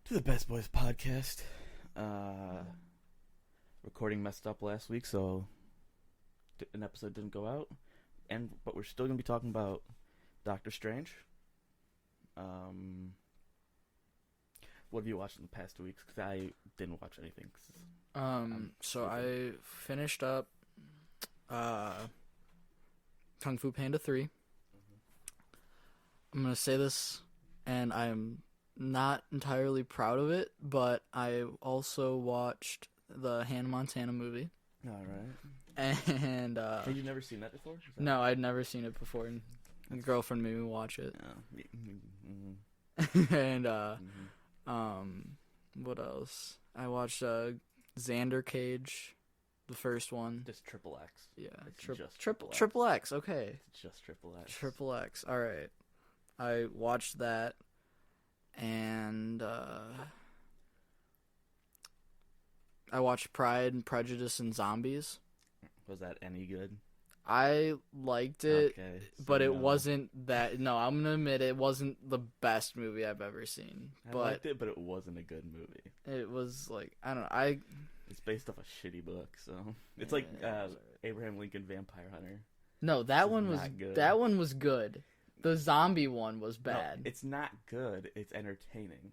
To the Best Boys podcast. Recording messed up last week, so an episode didn't go out. But we're still gonna be talking about Doctor Strange. What have you watched in the past 2 weeks? Because I didn't watch anything. So I finished up Kung Fu Panda 3. I'm going to say this, and I'm not entirely proud of it, but I also watched the Hannah Montana movie. All right. And Had you never seen that before? no, I'd never seen it before, and my girlfriend made me watch it. And what else? I watched Xander Cage, the first one. Just Triple X. Yeah, just Triple X. Okay, It's just Triple X. Triple X. All right, I watched that, and I watched Pride and Prejudice and Zombies. Was that any good? I liked it, Okay, so but it no. wasn't that. No, I'm gonna admit it wasn't the best movie I've ever seen. I But liked it, but it wasn't a good movie. it was like, I don't know. It's based off a shitty book, so it's Yeah, like it was alright. Abraham Lincoln Vampire Hunter. No, This that is one was not good. that one was good. The zombie one was No, bad. it's not good. It's entertaining.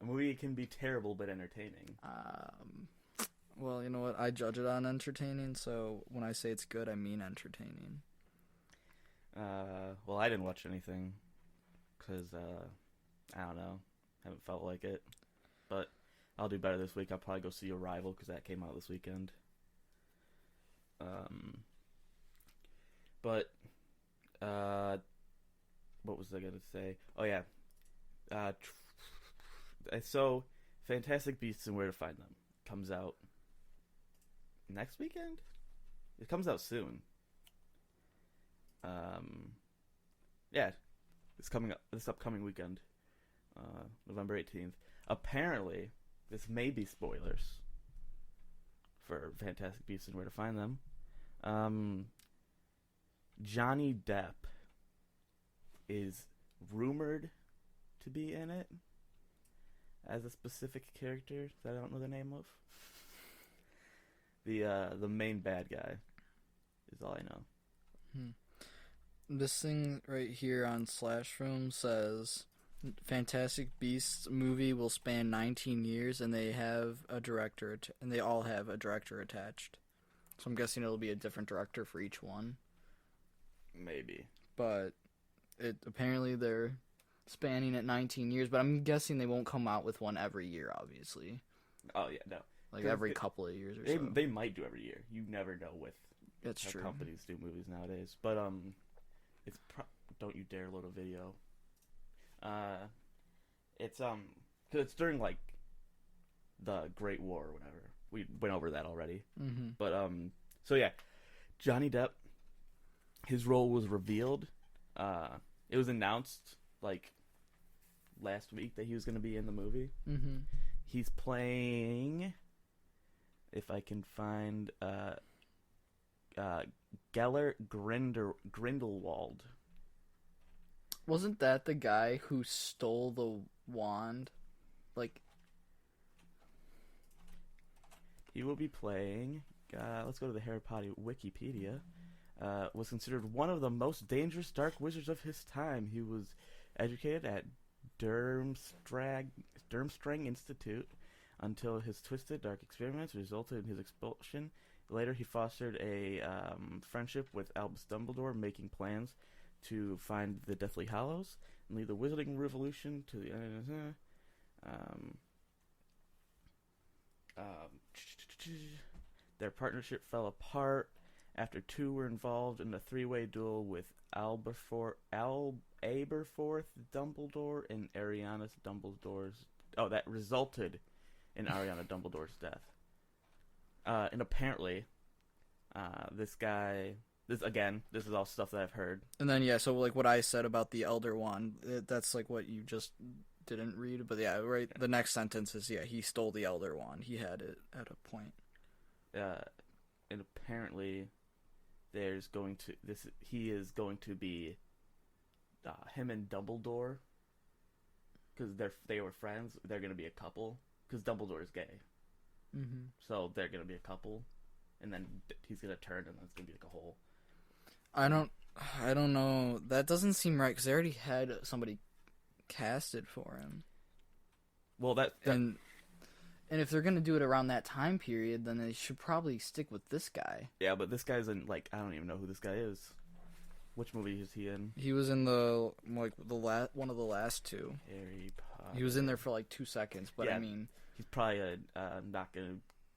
A movie can be terrible but entertaining. Well, you know what? I judge it on entertaining, so when I say it's good, I mean entertaining. Well, I didn't watch anything because I don't know, haven't felt like it. But I'll do better this week. I'll probably go see Arrival because that came out this weekend. But what was I gonna say? Oh yeah, so Fantastic Beasts and Where to Find Them comes out next weekend. It comes out soon. Yeah, it's coming up this upcoming weekend, November 18th. Apparently, this may be spoilers for Fantastic Beasts and Where to Find Them. Johnny Depp is rumored to be in it as a specific character that I don't know the name of. The main bad guy is all I know. This thing right here on Slash Film says Fantastic Beasts movie will span 19 years, and they have a director, and they all have a director attached. So I'm guessing it'll be a different director for each one. Maybe. But apparently they're spanning at 19 years, but I'm guessing they won't come out with one every year, obviously. Oh yeah, no. Like 'Cause every couple of years or They so. they might do every year. You never know with That's how true. companies do movies nowadays. But it's don't you dare load a video. It's 'cause it's during like the Great War or whatever. We went over that already. Mm-hmm. But so yeah, Johnny Depp, his role was revealed. It was announced like last week that he was going to be in the movie. Mm-hmm. He's playing, if I can find, Gellert Grindelwald. Wasn't that the guy who stole the wand? Like, He will be playing. Let's go to the Harry Potter Wikipedia. Was considered one of the most dangerous dark wizards of his time. He was educated at Durmstrang Institute until his twisted dark experiments resulted in his expulsion. Later, he fostered a friendship with Albus Dumbledore, making plans to find the Deathly Hallows and lead the Wizarding Revolution to the their partnership fell apart after two were involved in a three-way duel with Aberforth Dumbledore and Ariana Dumbledore's. Oh, that resulted in Ariana Dumbledore's death. And apparently, this guy. This is all stuff that I've heard. and then so like what I said about the Elder Wand, that's like what you just didn't read, but yeah, right. The next sentence is he stole the Elder Wand. He had it at a point. And apparently, he is going to be him and Dumbledore because they were friends. They're gonna be a couple because Dumbledore is gay, so they're gonna be a couple, and then he's gonna turn, and then it's gonna be like a whole. I don't know. That doesn't seem right because they already had somebody casted for him. Well, and if they're gonna do it around that time period, then they should probably stick with this guy. Yeah, but this guy's in I don't even know who this guy is. Which movie is he in? He was in the one of the last two. Harry Potter. He was in there for like 2 seconds, but yeah, I mean, he's probably not gonna.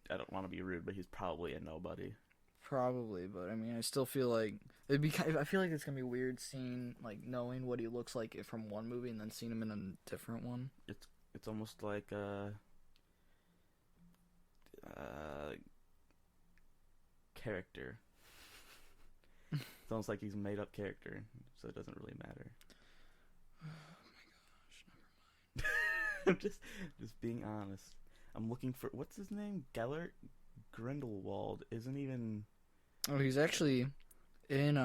I don't want to be rude, but he's probably a nobody. Probably, but I mean, I still feel like it'd be. I feel like it's gonna be weird seeing knowing what he looks like from one movie and then seeing him in a different one. It's almost like character. It's almost like he's a made up character, so it doesn't really matter. Oh my gosh, I'm just being honest. I'm looking for what's his name? Gellert Grindelwald isn't even. Oh, he's actually in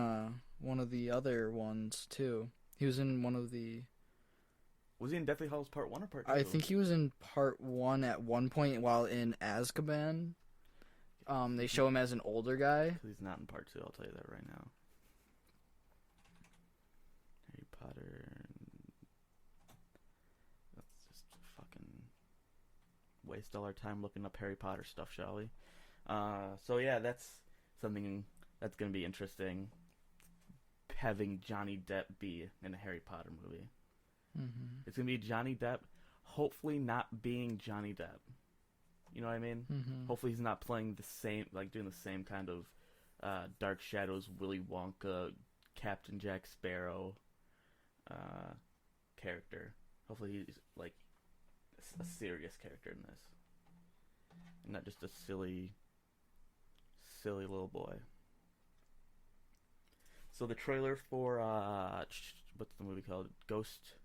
one of the other ones too. He was in one of the. Was he in Deathly Hallows Part 1 or Part 2? I think he was in Part 1 at one point while in Azkaban. They show him as an older guy. He's not in Part 2, I'll tell you that right now. Harry Potter. Let's just fucking waste all our time looking up Harry Potter stuff, shall we? So yeah, that's something that's going to be interesting. Having Johnny Depp be in a Harry Potter movie. Mm-hmm. It's going to be Johnny Depp, hopefully not being Johnny Depp. You know what I mean? Mm-hmm. Hopefully he's not playing the same, doing the same kind of Dark Shadows, Willy Wonka, Captain Jack Sparrow character. Hopefully he's a serious character in this. And not just a silly little boy. So the trailer for, what's the movie called? Ghost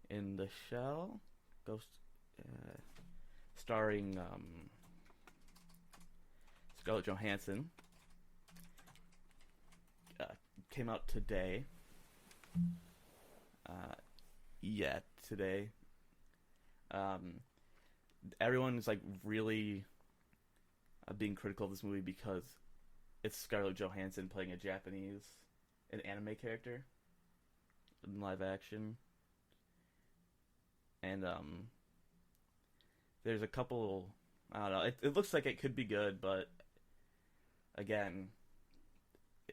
in the Shell? Starring Scarlett Johansson, came out today. Today. Everyone is really being critical of this movie because it's Scarlett Johansson playing an anime character in live action. And there's a couple, I don't know, it looks like it could be good, but again,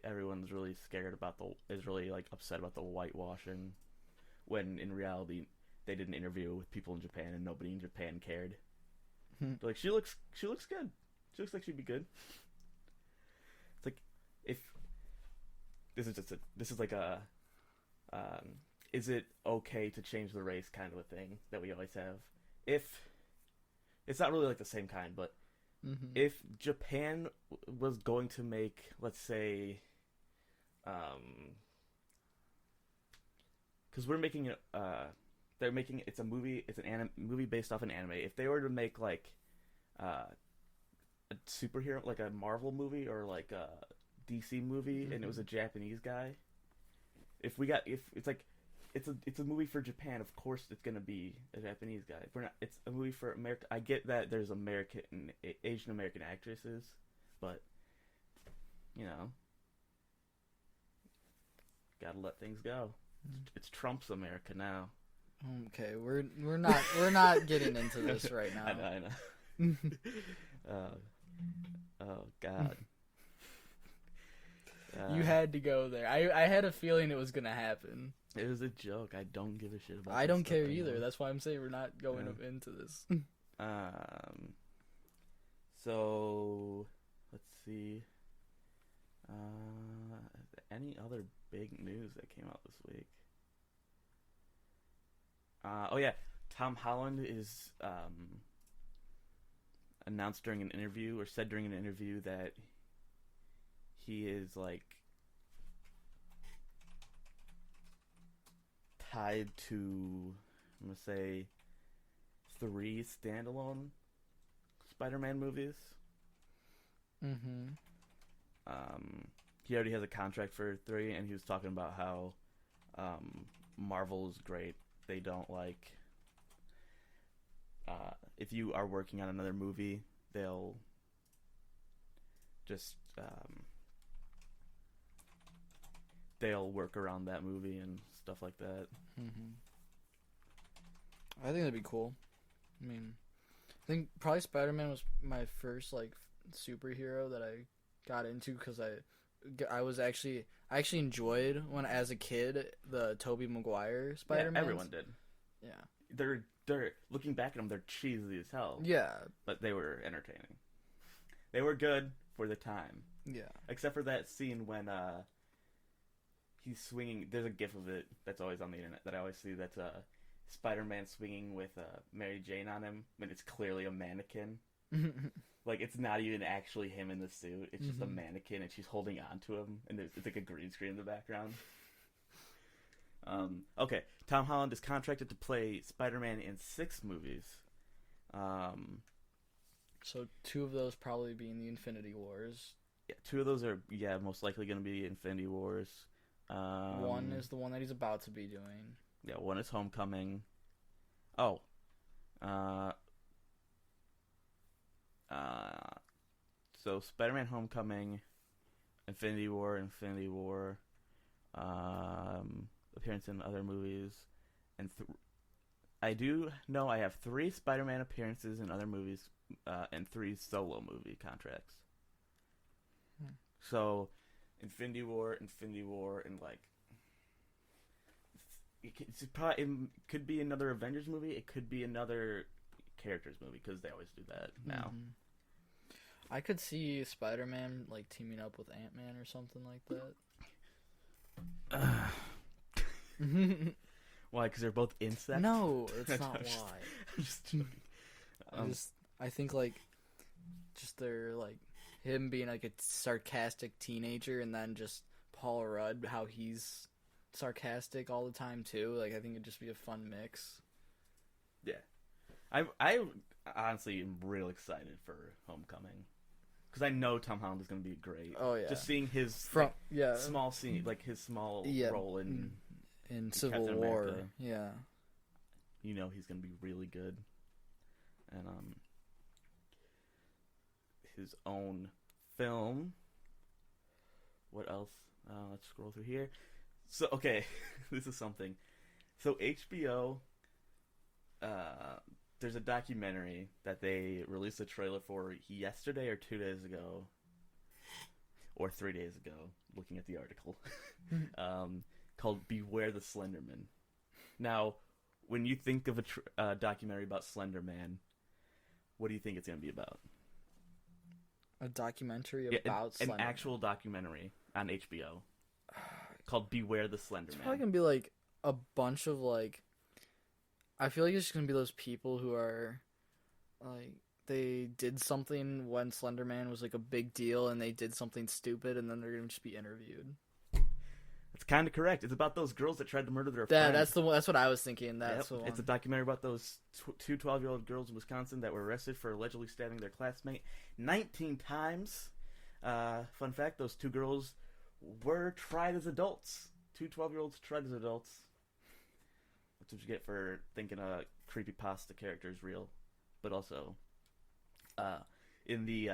everyone's really upset about the whitewashing, when in reality they did an interview with people in Japan and nobody in Japan cared. They're she looks good. She looks like she'd be good. It's like, if this is like a is it okay to change the race kind of a thing that we always have. If it's not really the same kind, but if Japan was going to make, let's say, because we're making it, they're making it's a movie, it's an movie based off an anime. If they were to make a superhero, a Marvel movie or a DC movie, and it was a Japanese guy, if it's a movie for Japan, of course it's gonna be a Japanese guy. If we're not, it's a movie for America. I get that there's Asian American actresses, but gotta let things go. It's Trump's America now. Okay, we're not getting into this right now. I know. Oh God. You had to go there. I had a feeling it was gonna happen. It was a joke. I don't give a shit about. I don't care either. That's why I'm saying we're not going into this. So let's see. Any other big news that came out this week? Oh yeah, Tom Holland is announced during an interview, or said during an interview, that he is tied to, I'm gonna say, 3 standalone Spider-Man movies. He already has a contract for 3, and he was talking about how Marvel is great. They don't if you are working on another movie, they'll just they'll work around that movie and stuff like that. Mm-hmm. I think that'd be cool. I mean, I think probably Spider-Man was my first like superhero that I got into because I actually enjoyed when as a kid the Tobey Maguire Spider-Man. Yeah, everyone did. Yeah. They're looking back at them, they're cheesy as hell. Yeah. But they were entertaining. They were good for the time. Yeah. Except for that scene when he's swinging. There's a gif of it that's always on the internet that I always see. That's Spider-Man swinging with Mary Jane on him, and it's clearly a mannequin. Like, it's not even actually him in the suit. It's just a mannequin, and she's holding on to him, and it's like a green screen in the background. Okay, Tom Holland is contracted to play Spider-Man in 6 movies. So 2 of those probably being the Infinity Wars. Yeah, 2 of those are most likely going to be Infinity Wars. 1 is the one that he's about to be doing. Yeah, 1 is Homecoming. Oh. So Spider-Man Homecoming, Infinity War, appearance in other movies, and I do know I have 3 Spider-Man appearances in other movies, and 3 solo movie contracts. So, Infinity War, and like, it could be another Avengers movie. It could be another characters movie because they always do that now. I could see Spider-Man like teaming up with Ant-Man or something like that. Why? Because they're both insects? No, that's not why. I'm just joking. I think like just they're like him being like a sarcastic teenager, and then just Paul Rudd, how he's sarcastic all the time too. Like I think it'd just be a fun mix. Yeah, I honestly am real excited for Homecoming because I know Tom Holland is going to be great. Oh yeah, just seeing his small scene, like his small role in Civil Captain War. America. Yeah, you know he's going to be really good, and his own film. What else? Let's scroll through here. So okay, this is something. So HBO, there's a documentary that they released a trailer for yesterday or 2 days ago, or 3 days ago. Looking at the article, called "Beware the Slenderman." Now, when you think of a documentary about Slenderman, what do you think it's going to be about? A documentary about Slenderman. An actual documentary on HBO called "Beware the Slenderman." It's probably gonna be like a bunch of like. I feel like it's just gonna be those people who are, like, they did something when Slenderman was like a big deal, and they did something stupid, and then they're gonna just be interviewed. That's kind of correct. It's about those girls that tried to murder their friend. That's what I was thinking. That's the one. It's a documentary about those two 12-year-old girls in Wisconsin that were arrested for allegedly stabbing their classmate 19 times. Fun fact: those 2 girls were tried as adults. 2 12-year-olds tried as adults. That's what you get for thinking a creepypasta character is real. But also, in the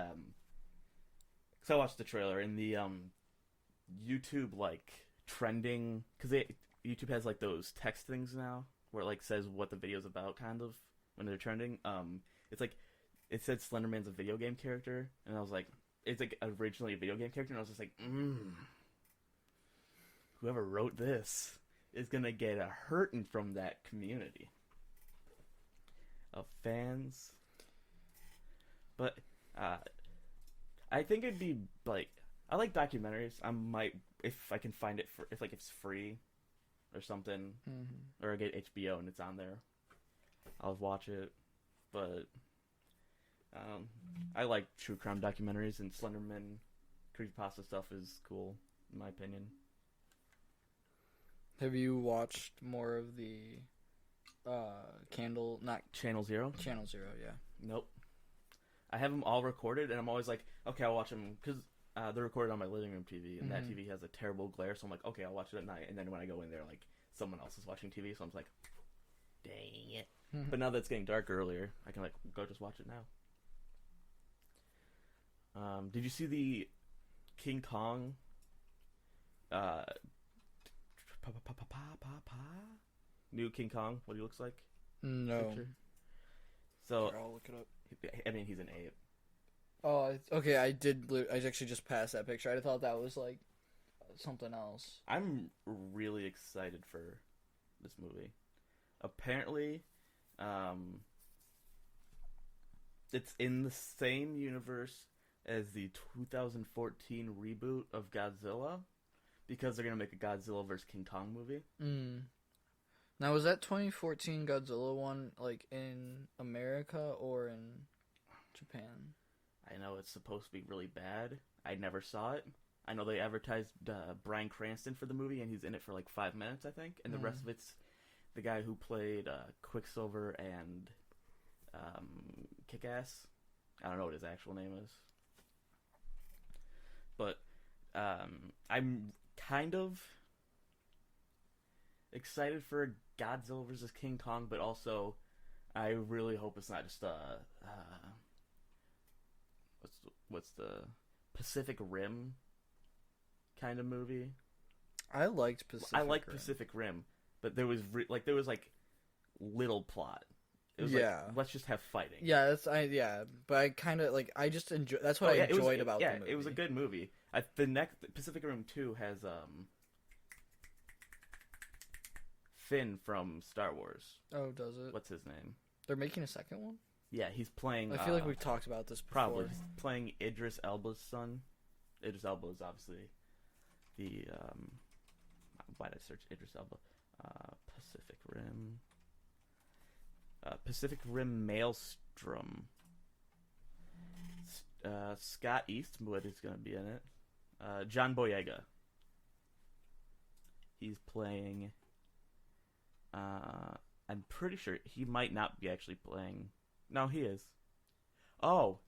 so I watched the trailer in the YouTube like trending, because YouTube has like those text things now where it like says what the video's about, kind of, when they're trending. It's like it said Slenderman's a video game character, and I was like, it's like originally a video game character, and I was just like, whoever wrote this is gonna get a hurting from that community of fans. But I think it'd be like, I like documentaries. I might, if I can find it if like it's free or something, or I get HBO and it's on there, I'll watch it. But I like true crime documentaries, and Slenderman creepypasta stuff is cool in my opinion. Have you watched more of the Channel Zero? Channel Zero, yeah. Nope. I have them all recorded, and I'm always like, okay, I'll watch them, because they're recorded on my living room TV, and that TV has a terrible glare, so I'm like, okay, I'll watch it at night, and then when I go in there, like, someone else is watching TV, so I'm like, dang it. But now that it's getting dark earlier, I can like go just watch it now. Did you see the King Kong? New King Kong. What he looks like? No. Picture? So Here, I'll look it up. I mean, he's an ape. Oh, okay. I did. I actually just passed that picture. I thought that was like something else. I'm really excited for this movie. Apparently, it's in the same universe as the 2014 reboot of Godzilla, because they're gonna make a Godzilla vs King Kong movie. Now, was that 2014 Godzilla one like in America or in Japan? I know it's supposed to be really bad. I never saw it. I know they advertised Bryan Cranston for the movie, and he's in it for like 5 minutes, I think. And the rest of it's the guy who played Quicksilver and Kick-Ass. I don't know what his actual name is. But I'm kind of excited for Godzilla vs. King Kong, but also I really hope it's not just what's the Pacific Rim kind of movie. I liked Pacific Rim. Pacific Rim, but there was little plot. It was Yeah. like, let's just have fighting. Yeah, but I kind of like I just enjoy. That's what I enjoyed about the movie. It was a good movie. The next Pacific Rim 2 has Finn from Star Wars. Oh, does it? What's his name? They're making a second one? Yeah, he's playing. I feel like we've talked about this before. Probably. He's playing Idris Elba's son. Idris Elba is obviously the why did I search Idris Elba? Pacific Rim. Pacific Rim Maelstrom. Scott Eastwood is going to be in it. John Boyega. He's playing. I'm pretty sure he might not be actually playing. No, he is. Oh.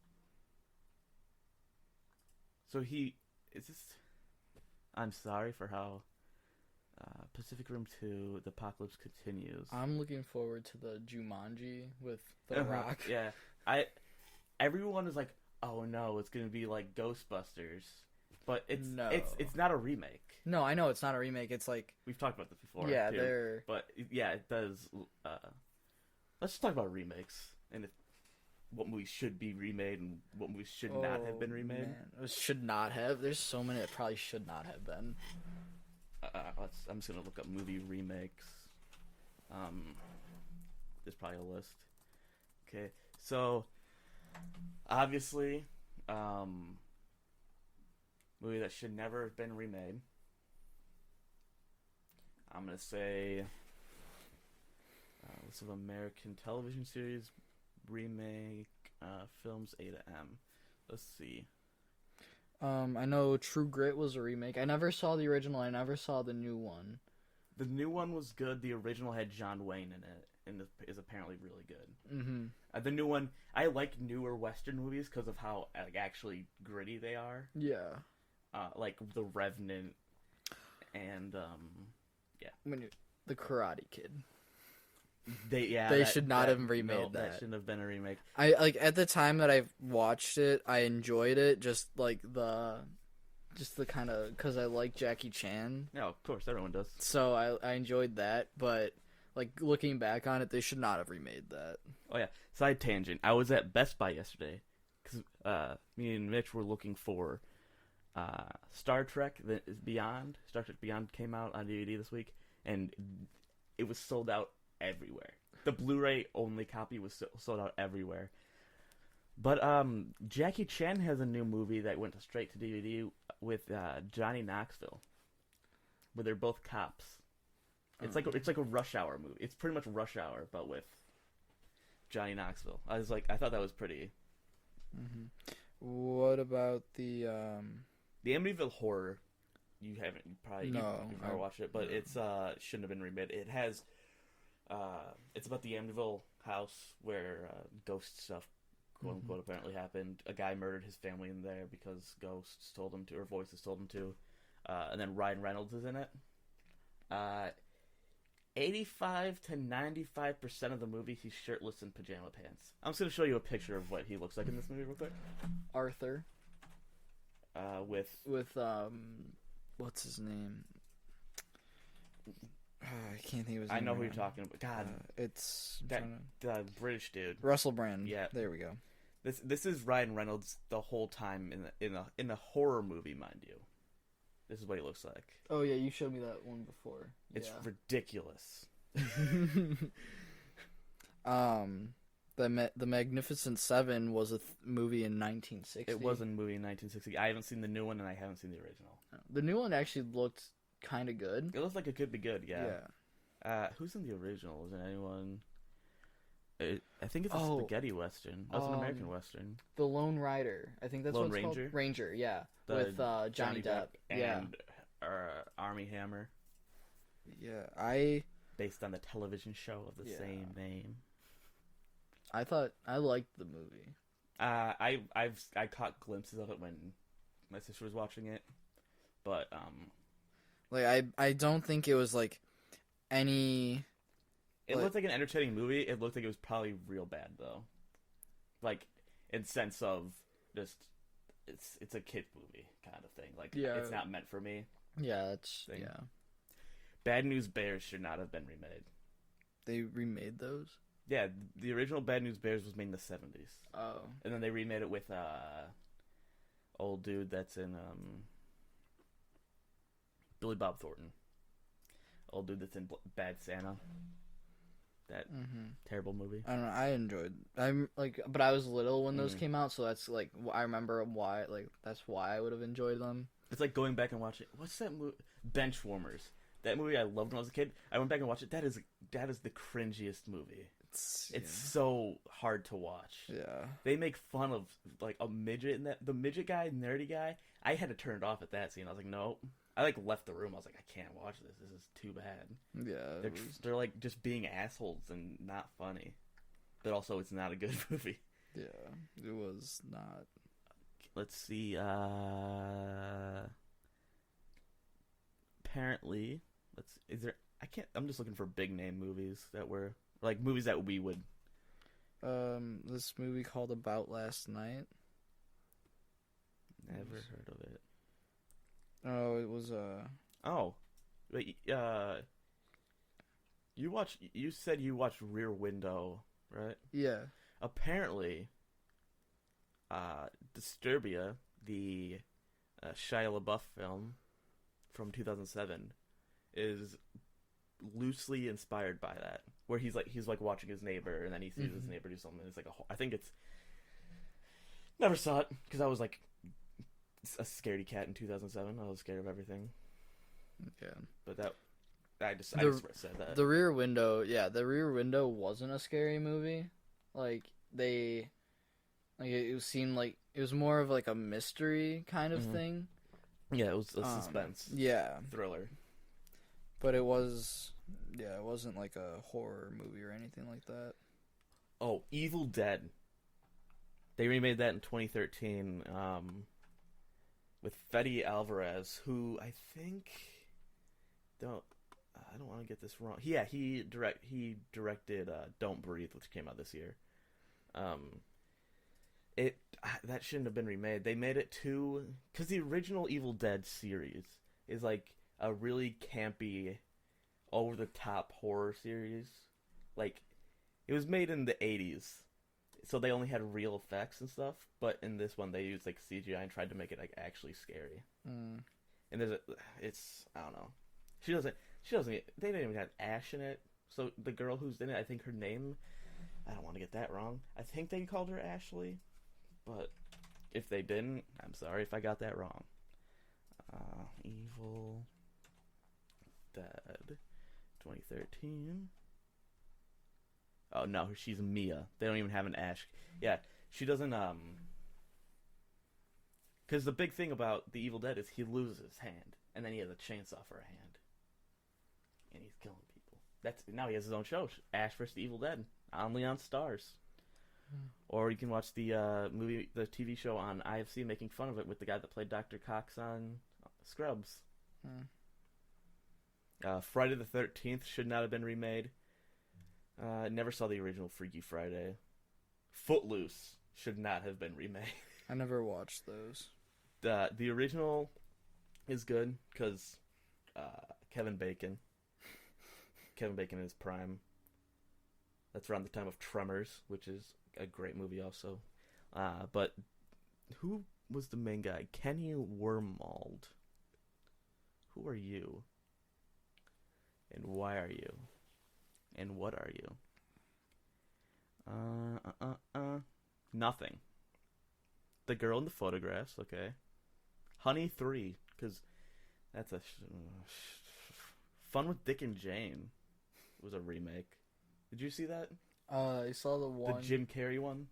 So he is this. I'm sorry for how Pacific Rim 2: The Apocalypse Continues. I'm looking forward to the Jumanji with The Rock. Yeah, everyone is like, oh no, it's gonna be like Ghostbusters, but it's not a remake. No, I know it's not a remake. It's like we've talked about this before. Yeah, too. But yeah, it does. Let's just talk about remakes and what movies should be remade and what movies should not have been remade. Man. It should not have. There's so many that probably should not have been. I'm just gonna look up movie remakes. There's probably a list. Okay, so obviously, movie that should never have been remade. I'm gonna say list of American television series remake films A to M. Let's see. I know True Grit was a remake. I never saw the original. I never saw the new one. The new one was good. The original had John Wayne in it, and is apparently really good. Mm-hmm. The new one, I like newer Western movies because of how actually gritty they are. Yeah. Like The Revenant, and The Karate Kid. They should not have remade that. That shouldn't have been a remake. I like at the time that I watched it, I enjoyed it. Just the kind of because I like Jackie Chan. No, of course everyone does. So I enjoyed that, but like looking back on it, they should not have remade that. Oh yeah, side tangent. I was at Best Buy yesterday because me and Mitch were looking for Star Trek Beyond. Star Trek Beyond came out on DVD this week, and it was sold out everywhere. The Blu-ray only copy was sold out everywhere. But Jackie Chan has a new movie that went straight to DVD with Johnny Knoxville, where they're both cops. It's like a Rush Hour movie. It's pretty much Rush Hour, but with Johnny Knoxville. I thought that was pretty. Mm-hmm. What about the Amityville Horror? You probably never watched it, but it's shouldn't have been remade. It has. It's about the Amityville house where ghost stuff, quote unquote, apparently happened. A guy murdered his family in there because ghosts told him to, or voices told him to. And then Ryan Reynolds is in it. 85 to 95% of the movie, he's shirtless in pajama pants. I'm just gonna show you a picture of what he looks like in this movie real quick. Arthur. With What's his name? I can't think of his name. I know right who you're now. talking about. God, It's the British dude. Russell Brand. Yeah, There we go. this is Ryan Reynolds the whole time in a horror movie, mind you. This is what he looks like. Oh yeah, you showed me that one before. It's ridiculous. The Magnificent Seven was a movie in 1960. It was a movie in 1960. I haven't seen the new one, and I haven't seen the original. The new one actually looked kind of good. It looks like it could be good, yeah. Yeah. Who's in the original? Is it anyone? I think it's a spaghetti western. That's an American western. The Lone Rider. I think that's Lone what it's Ranger? called. Ranger, yeah. The With Johnny Depp. and Armie Hammer, Yeah. based on the television show of the same name. I thought I liked the movie. I caught glimpses of it when my sister was watching it, but Like I don't think it was like any. it looked like an entertaining movie. It looked like it was probably real bad though, like in sense of just it's a kid movie kind of thing. Like it's not meant for me. Yeah, that's thing. yeah. Bad News Bears should not have been remade. They remade those. Yeah, the original Bad News Bears was made in the 70s. Oh. And then they remade it with old dude that's in Billy Bob Thornton. Old dude that's in Bad Santa. That terrible movie. I don't know. I enjoyed. But I was little when those came out, so that's like I remember why. Like that's why I would have enjoyed them. It's like going back and watching. What's that movie? Benchwarmers. That movie I loved when I was a kid. I went back and watched it. That is the cringiest movie. It's so hard to watch. Yeah. They make fun of like a midget and the midget guy, nerdy guy. I had to turn it off at that scene. I was like, no. I like left the room. I was like, I can't watch this. This is too bad. Yeah. They're like just being assholes and not funny. But also it's not a good movie. Yeah. It was not. Let's see. Apparently, I'm just looking for big name movies that were like movies that we would. This movie called About Last Night. Never heard of it. Oh, it was Oh, wait. You said you watched Rear Window, right? Yeah. Apparently, Disturbia, the Shia LaBeouf film from 2007, is loosely inspired by that. Where he's like watching his neighbor, and then he sees his neighbor do something. It's like I think it's. Never saw it because I was like a scaredy cat in 2007. I was scared of everything. Yeah, but I just said that. The Rear Window, the Rear Window wasn't a scary movie. Like it seemed like it was more of like a mystery kind of thing. Yeah, it was a suspense. Thriller. But it wasn't like a horror movie or anything like that. Oh, Evil Dead. They remade that in 2013 with Fede Alvarez, who I think I don't want to get this wrong. Yeah, he directed Don't Breathe, which came out this year. That shouldn't have been remade. They made it because the original Evil Dead series is like a really campy, over the top horror series. Like it was made in the 80s, so they only had real effects and stuff. But in this one, they used like CGI and tried to make it like actually scary. And I don't know. She doesn't. They didn't even have Ash in it. So the girl who's in it, I think her name, I don't want to get that wrong. I think they called her Ashley, but if they didn't, I'm sorry if I got that wrong. Evil Dead 2013. Oh no, she's Mia. They don't even have an Ash. Yeah, she doesn't. Because the big thing about the Evil Dead is he loses his hand, and then he has a chainsaw for a hand, and he's killing people. Now he has his own show, Ash vs. the Evil Dead, only on Stars. Or you can watch the the TV show on IFC making fun of it with the guy that played Dr. Cox on Scrubs. Friday the 13th should not have been remade. Never saw the original Freaky Friday. Footloose should not have been remade. I never watched those. The original is good because Kevin Bacon in his prime. That's around the time of Tremors, which is a great movie also. But who was the main guy? Kenny Wormald. Who are you? And why are you? And what are you? Nothing. The girl in the photographs, okay. Honey 3, because that's a... Fun with Dick and Jane was a remake. Did you see that? I saw the one... The Jim Carrey one?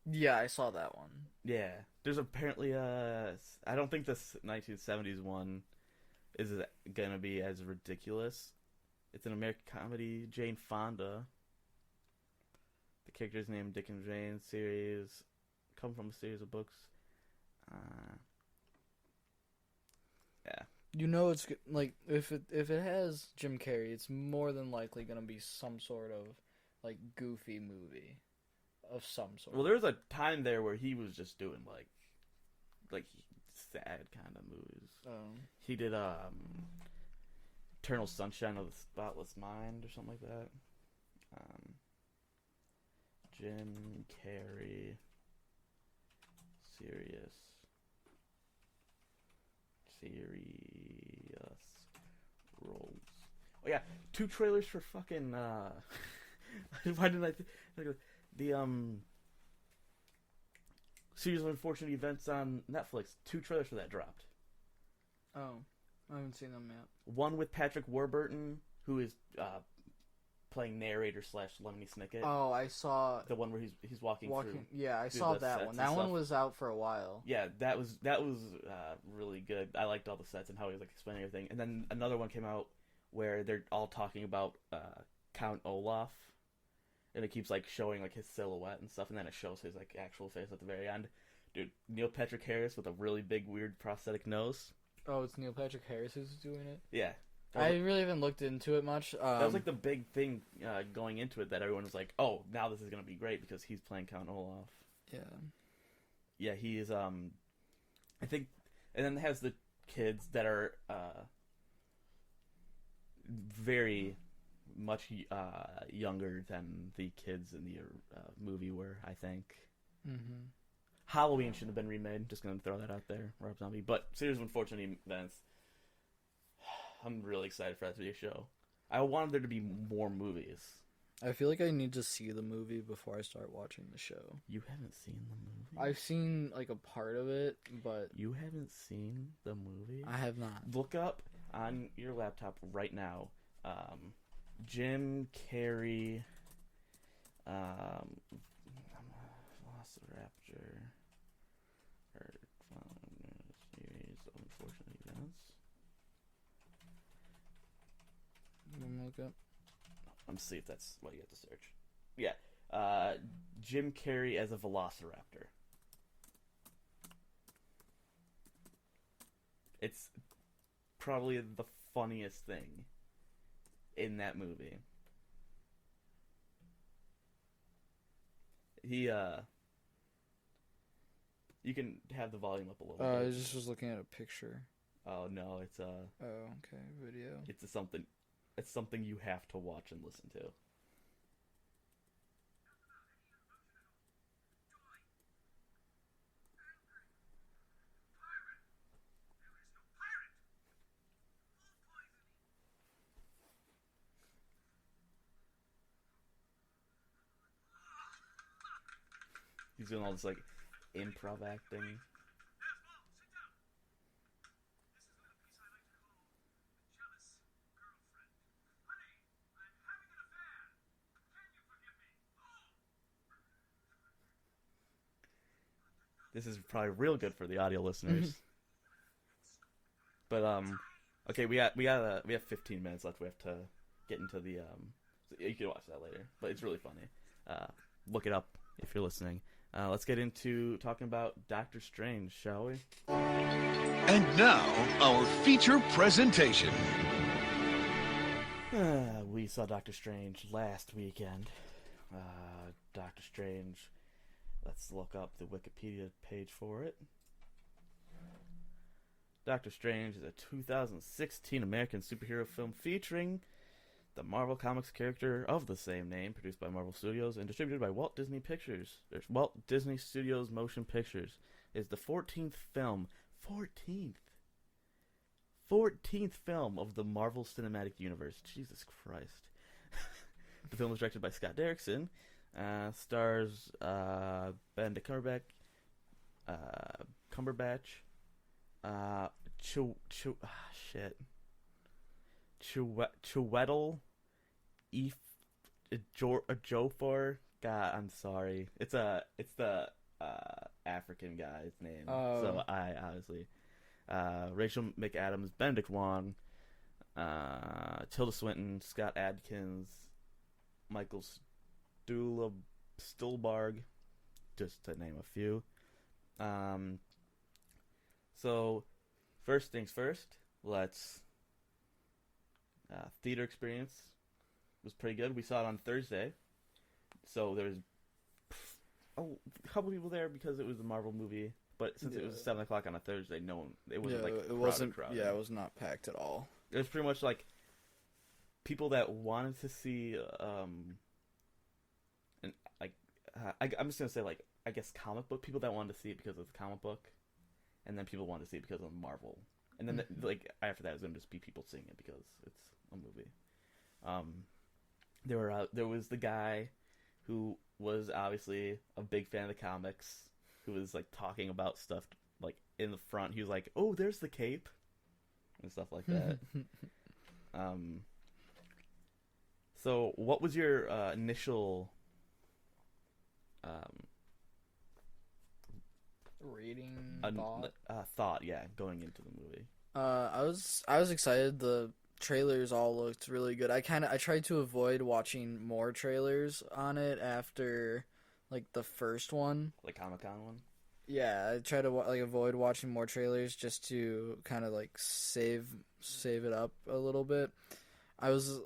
Yeah, I saw that one. Yeah. There's apparently I don't think this 1970s one is gonna be as ridiculous. It's an American comedy. Jane Fonda. The character's named Dick and Jane series. Come from a series of books. Yeah. You know, it's like if it has Jim Carrey, it's more than likely gonna be some sort of like goofy movie of some sort. Well, there was a time there where he was just doing like sad kind of movies. He did Eternal Sunshine of the Spotless Mind or something like that. Jim Carrey serious roles. Oh yeah, 2 trailers for fucking why didn't I the series of unfortunate events on Netflix. 2 trailers for that dropped. Oh, I haven't seen them yet. One with Patrick Warburton, who is playing narrator / Lemony Snicket. Oh, I saw the one where he's walking through. Yeah, I saw that one. That one was out for a while. Yeah, that was really good. I liked all the sets and how he was like explaining everything. And then another one came out where they're all talking about Count Olaf, and it keeps like showing like his silhouette and stuff, and then it shows his like actual face at the very end. Dude, Neil Patrick Harris with a really big weird prosthetic nose. Oh, it's Neil Patrick Harris who's doing it? Yeah. I really haven't looked into it much. That was like the big thing going into it, that everyone was like, "Oh, now this is gonna be great because he's playing Count Olaf." Yeah. Yeah, he is. I think, and then it has the kids that are very much younger than the kids in the movie were. I think. Mm-hmm. Halloween shouldn't have been remade. Just gonna throw that out there, Rob Zombie. But series of unfortunate events. I'm really excited for that to be a show. I wanted there to be more movies. I feel like I need to see the movie before I start watching the show. You haven't seen the movie? I've seen like a part of it, but... You haven't seen the movie? I have not. Look up on your laptop right now. Jim Carrey... Velociraptor... series of unfortunate events. Look up. Let's see if that's what you have to search. Yeah. Jim Carrey as a velociraptor. It's probably the funniest thing in that movie. He, you can have the volume up a little bit. I just was looking at a picture. Oh, no, it's Oh, okay, video. It's something you have to watch and listen to. He's doing all this like improv acting. This is probably real good for the audio listeners. But okay, we have 15 minutes left. We have to get into the you can watch that later, but it's really funny. Look it up if you're listening. Let's get into talking about Doctor Strange, shall we? And now, our feature presentation. we saw Doctor Strange last weekend. Doctor Strange. Let's look up the Wikipedia page for it. Doctor Strange is a 2016 American superhero film featuring the Marvel Comics character of the same name, produced by Marvel Studios and distributed by Walt Disney Pictures. There's Walt Disney Studios Motion Pictures. It's the 14th film. 14th film of the Marvel Cinematic Universe. Jesus Christ. The film was directed by Scott Derrickson. Stars Benedict Cumberbatch. Chiwetel Ejiofor. God, I'm sorry. It's the African guy's name. Oh. So I obviously Rachel McAdams, Benedict Wong, Tilda Swinton, Scott Adkins, Michael Stuhlbarg, just to name a few. So first things first, let's theater experience was pretty good. We saw it on Thursday, so there was a couple people there because it was a Marvel movie. But since it was 7 o'clock on a Thursday, it wasn't crowded. Yeah, it was not packed at all. It was pretty much like people that wanted to see, and like I'm just gonna say like I guess comic book people that wanted to see it because of the comic book, and then people wanted to see it because of Marvel, and then like after that, it's gonna just be people seeing it because it's a movie. There was the guy who was obviously a big fan of the comics, who was like talking about stuff like in the front. He was like, "Oh, there's the cape," and stuff like that. So what was your initial reading thought? Yeah, going into the movie. I was excited. The trailers all looked really good. I tried to avoid watching more trailers on it after like the first one, like Comic-Con one. Yeah, I try to avoid watching more trailers just to kind of like save it up a little bit. I was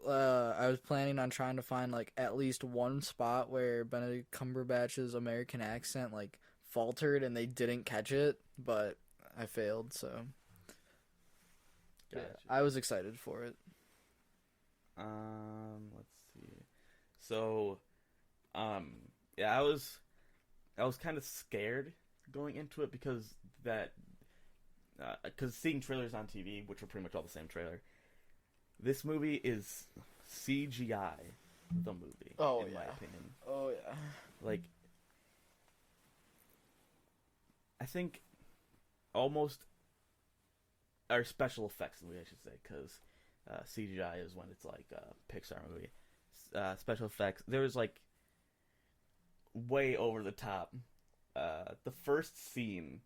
planning on trying to find like at least one spot where Benedict Cumberbatch's American accent like faltered and they didn't catch it, but I failed. So Gotcha. Yeah, I was excited for it. Let's see. So, yeah, I was kind of scared going into it because seeing trailers on TV, which were pretty much all the same trailer. This movie is CGI, the movie. Oh, in yeah. my opinion. Oh yeah. Like, I think almost our special effects movie, I should say, because CGI is when it's like a Pixar movie. Special effects, there was like way over the top. The first scene,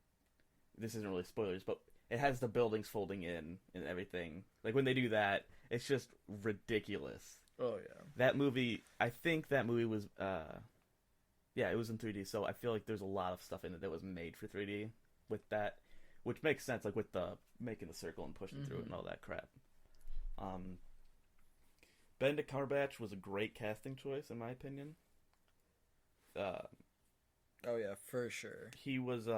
this isn't really spoilers, but it has the buildings folding in and everything. Like when they do that, it's just ridiculous. Oh yeah. That movie, I think that movie was, yeah, it was in 3D. So I feel like there's a lot of stuff in it that was made for 3D with that, which makes sense. Like with the making the circle and pushing through it and all that crap. Benedict Cumberbatch was a great casting choice in my opinion. Oh yeah, for sure. He was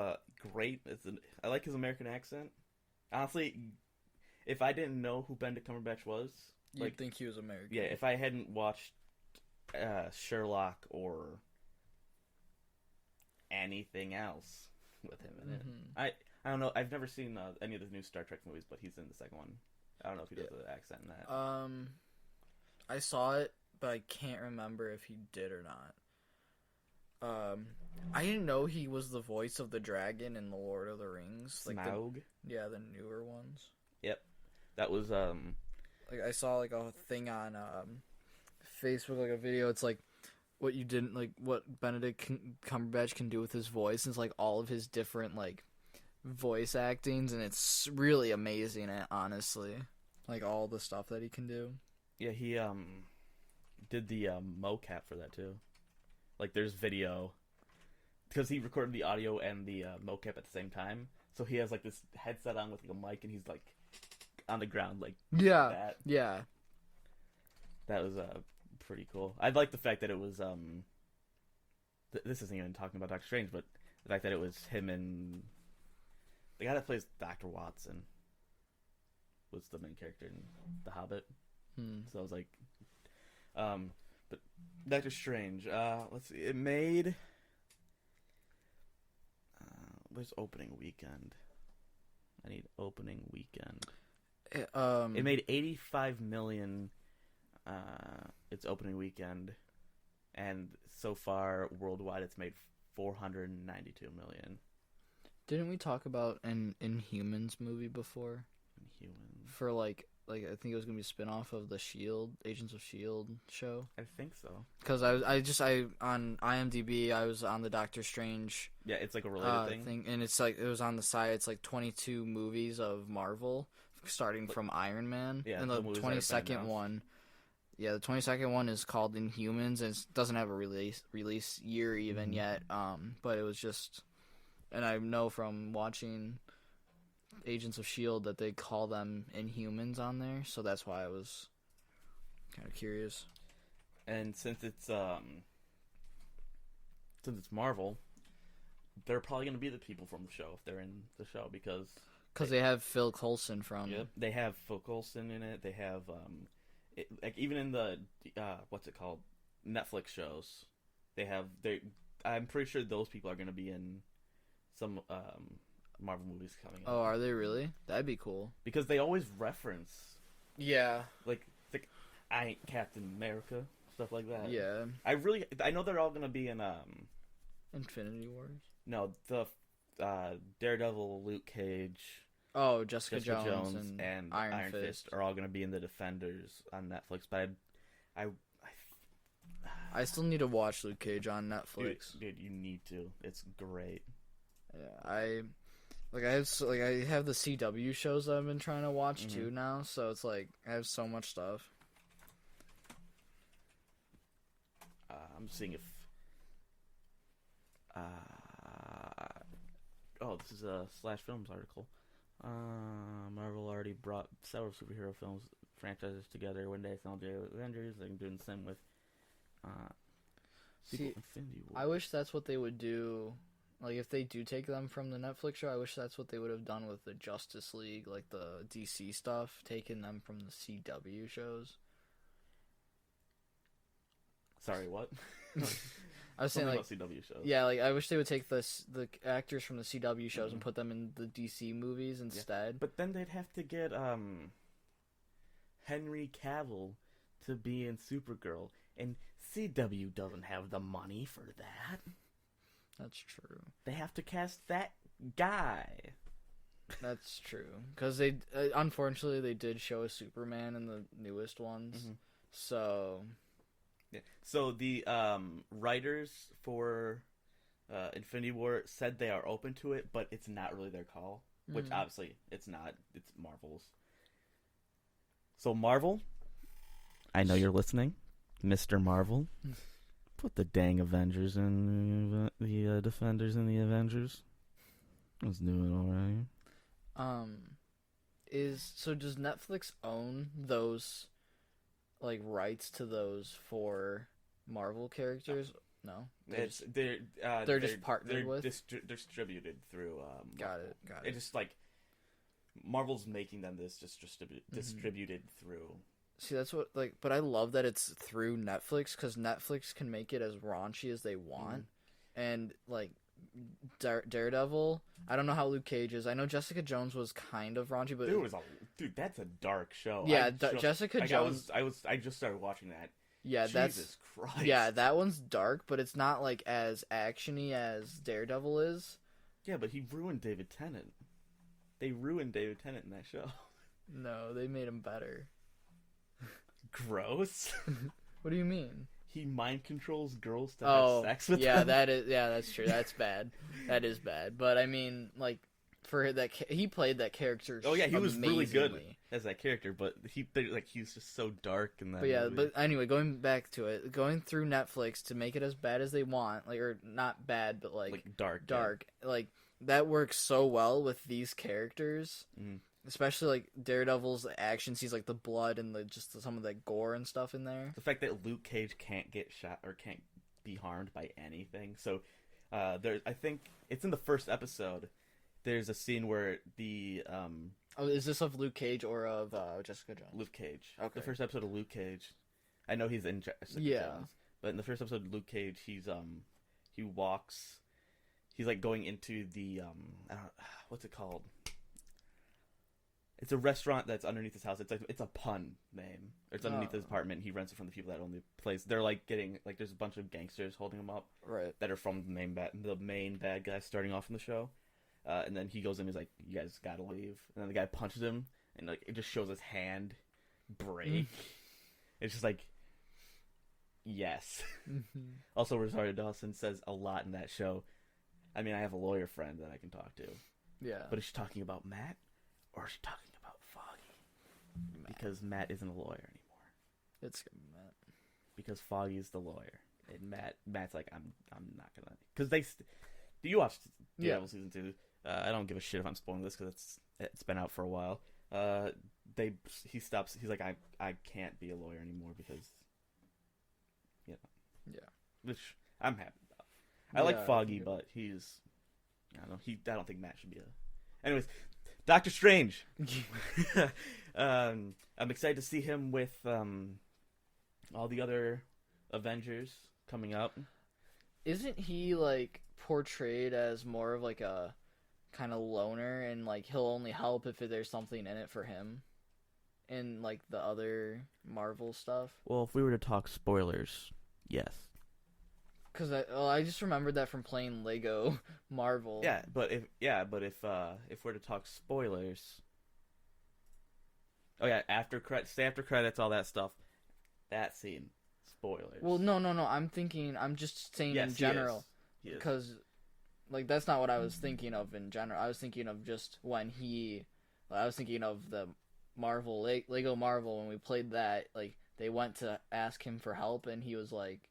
great. I like his American accent. Honestly, if I didn't know who Benedict Cumberbatch was, You'd think he was American. yeah, if I hadn't watched Sherlock or anything else with him in it, I don't know. I've never seen any of the new Star Trek movies, but he's in the second one. I don't know if he does the accent in that. I saw it, but I can't remember if he did or not. I didn't know he was the voice of the dragon in the Lord of the Rings. Like Smaug? the newer ones. Yep. That was like I saw like a thing on Facebook, like a video. It's like what Benedict Cumberbatch can do with his voice. And it's like all of his different like voice actings, and it's really amazing. Honestly, like all the stuff that he can do. Yeah, he did the mocap for that too. Like there's video because he recorded the audio and the mocap at the same time. So he has like this headset on with like a mic, and he's like on the ground like yeah, that. yeah. That was pretty cool. I like the fact that it was this isn't even talking about Doctor Strange, but the fact that it was him and the guy that plays Dr. Watson was the main character in The Hobbit. So I was like, but Doctor Strange. Let's see. It made. Where's opening weekend? I need opening weekend. It made $85 million. Its opening weekend, and so far worldwide, it's made $492 million. Didn't we talk about an Inhumans movie before? Inhumans for like I think it was gonna be a spin-off of the Shield, Agents of Shield show. I think so. Because I on IMDb I was on the Doctor Strange. Yeah, it's like a related thing, and it's like it was on the side. It's like 22 movies of Marvel, starting from Iron Man. Yeah, and the 22nd one. Yeah, the 22nd one is called Inhumans, and it doesn't have a release year even yet. But it was just, and I know from watching Agents of Shield that they call them Inhumans on there, so that's why I was kind of curious. And since it's Marvel, they're probably going to be the people from the show if they're in the show because they have Phil Coulson from. Yep, they have Phil Coulson in it. They have like even in the what's it called, Netflix shows, I'm pretty sure those people are going to be in some Marvel movies coming up. Oh, are they really? That'd be cool. Because they always reference, yeah, like I ain't Captain America, stuff like that. Yeah. I know they're all gonna be in Infinity Wars. No, the Daredevil, Luke Cage. Oh, Jessica Jones and Iron Fist are all gonna be in the Defenders on Netflix. But I still need to watch Luke Cage on Netflix. Dude, you need to. It's great. Yeah, I have the CW shows that I've been trying to watch too now, so it's like I have so much stuff. I'm seeing if this is a Slash Films article. Marvel already brought several superhero films franchises together when they filmed the Avengers. They're doing the same with Infinity War. I wish that's what they would do. Like, if they do take them from the Netflix show, I wish that's what they would have done with the Justice League, like the DC stuff, taking them from the CW shows. Sorry, what? I was saying, like, CW shows. Yeah, like, I wish they would take the actors from the CW shows and put them in the DC movies instead. Yeah. But then they'd have to get Henry Cavill to be in Supergirl, and CW doesn't have the money for that. That's true. They have to cast that guy. That's true. Because they, unfortunately, they did show a Superman in the newest ones. So... Yeah. So the writers for Infinity War said they are open to it, but it's not really their call. Which, obviously, it's not. It's Marvel's. So, Marvel, I know you're listening. Mr. Marvel. Put the dang Avengers in the Defenders in the Avengers. Let's do it alright. Does Netflix own those, like, rights to those 4 Marvel characters? No. They're just partnered with? They're distributed through Got it. It's just like Marvel's making them this just distributed through. See, that's what, like, but I love that it's through Netflix, because Netflix can make it as raunchy as they want. And, like, Daredevil, I don't know how Luke Cage is. I know Jessica Jones was kind of raunchy, but dude, that's a dark show. Yeah, Jessica Jones. I just started watching that. Yeah, Jesus Christ. Yeah, that one's dark, but it's not like as actiony as Daredevil is. Yeah, but he ruined David Tennant. They ruined David Tennant in that show. No, they made him better. Gross. What do you mean? He mind controls girls to have sex with them. That's true. That's bad. That is bad. But I mean, like, for that, he played that character. Oh yeah, he was really good as that character. But he's just so dark in that. But yeah, movie. but anyway, going back to it, going through Netflix to make it as bad as they want, like, or not bad, but like dark, like that works so well with these characters. especially like Daredevil's actions. He's like the blood and the just some of that gore and stuff in there. The fact that Luke Cage can't get shot or can't be harmed by anything. So there, I think it's in the first episode. There's a scene where the Oh, is this of Luke Cage or of Jessica Jones? Luke Cage. Okay. The first episode of Luke Cage. I know he's in Jessica Jones, but in the first episode of Luke Cage, he walks. He's like going into the what's it called? It's a restaurant that's underneath his house. It's a pun name. It's underneath his apartment. He rents it from the people that own the place. They're like getting like there's a bunch of gangsters holding him up, right? That are from the main bad guy starting off in the show. And then he goes in. He's like, "You guys gotta leave." And then the guy punches him, and like it just shows his hand break. It's just like, yes. Also, Rosario Dawson says a lot in that show. I mean, I have a lawyer friend that I can talk to. Yeah. But is she talking about Matt, or is she talking about Foggy? Because Matt isn't a lawyer anymore. It's gonna be Matt. Because Foggy is the lawyer, and Matt's like, I'm not gonna. Because you watched Daredevil season 2. I don't give a shit if I'm spoiling this because it's been out for a while. He stops. He's like, I can't be a lawyer anymore because, you know. Yeah. Which I'm happy about. I like Foggy, but he's, I don't know. I don't think Matt should be a. Anyways, Doctor Strange. I'm excited to see him with all the other Avengers coming up. Isn't he like portrayed as more of like a kind of loner, and like he'll only help if there's something in it for him in like the other Marvel stuff? Well, if we were to talk spoilers, yes. Because I just remembered that from playing Lego Marvel. Yeah, but if we're to talk spoilers, oh yeah, stay after credits, all that stuff, that scene, spoilers. Well, no. I'm just saying in general, because like that's not what I was thinking of in general. I was thinking of just when I was thinking of the Marvel Lego Marvel when we played that. Like they went to ask him for help, and he was like,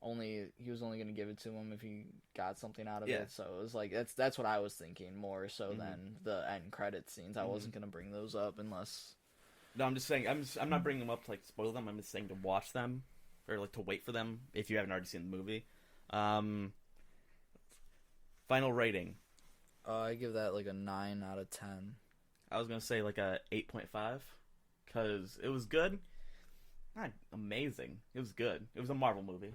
he was only going to give it to him if he got something out of it. So it was like that's what I was thinking more so than the end credit scenes. I wasn't going to bring those up unless. No, I'm just saying. I'm not bringing them up to like spoil them. I'm just saying to watch them or like to wait for them if you haven't already seen the movie. Final rating. I give that like a 9 out of 10. I was gonna say like a 8.5 because it was good. Not amazing. It was good. It was a Marvel movie.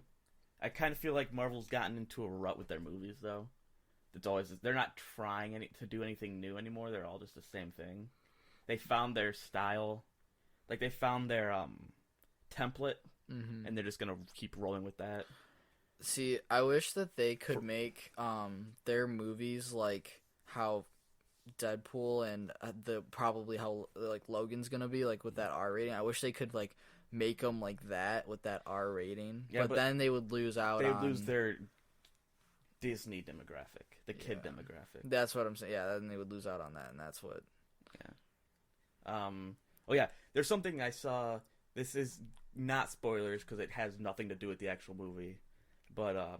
I kind of feel like Marvel's gotten into a rut with their movies, though. They're not trying to do anything new anymore. They're all just the same thing. They found their style, like they found their template, and they're just gonna keep rolling with that. See, I wish that they could make their movies like how Deadpool and probably how like Logan's gonna be like with that R rating. I wish they could like make them like that with that R rating. Yeah, but then they would lose out. They would lose their Disney demographic, the kid demographic. That's what I'm saying. Yeah, then they would lose out on that, and that's what. Yeah. Oh yeah, there's something I saw. This is not spoilers because it has nothing to do with the actual movie. But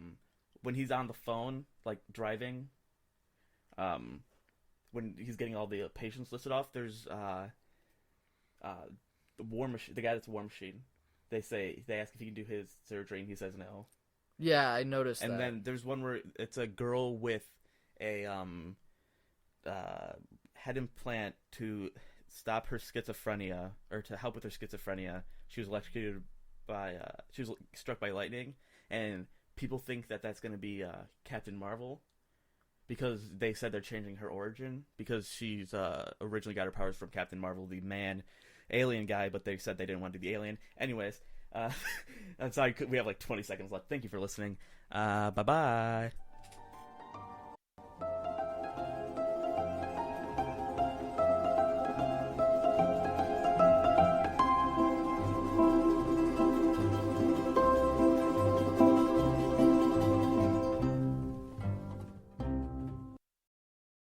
when he's on the phone, like driving, when he's getting all the patients listed off, there's the guy that's War Machine. They ask if he can do his surgery, and he says no. Yeah, I noticed that. And then there's one where it's a girl with a head implant to stop her schizophrenia or to help with her schizophrenia. She was electrocuted she was struck by lightning, and people think that that's going to be Captain Marvel because they said they're changing her origin because she's originally got her powers from Captain Marvel, the alien guy, but they said they didn't want to do the alien. Anyways, I'm sorry, we have like 20 seconds left. Thank you for listening. Bye-bye.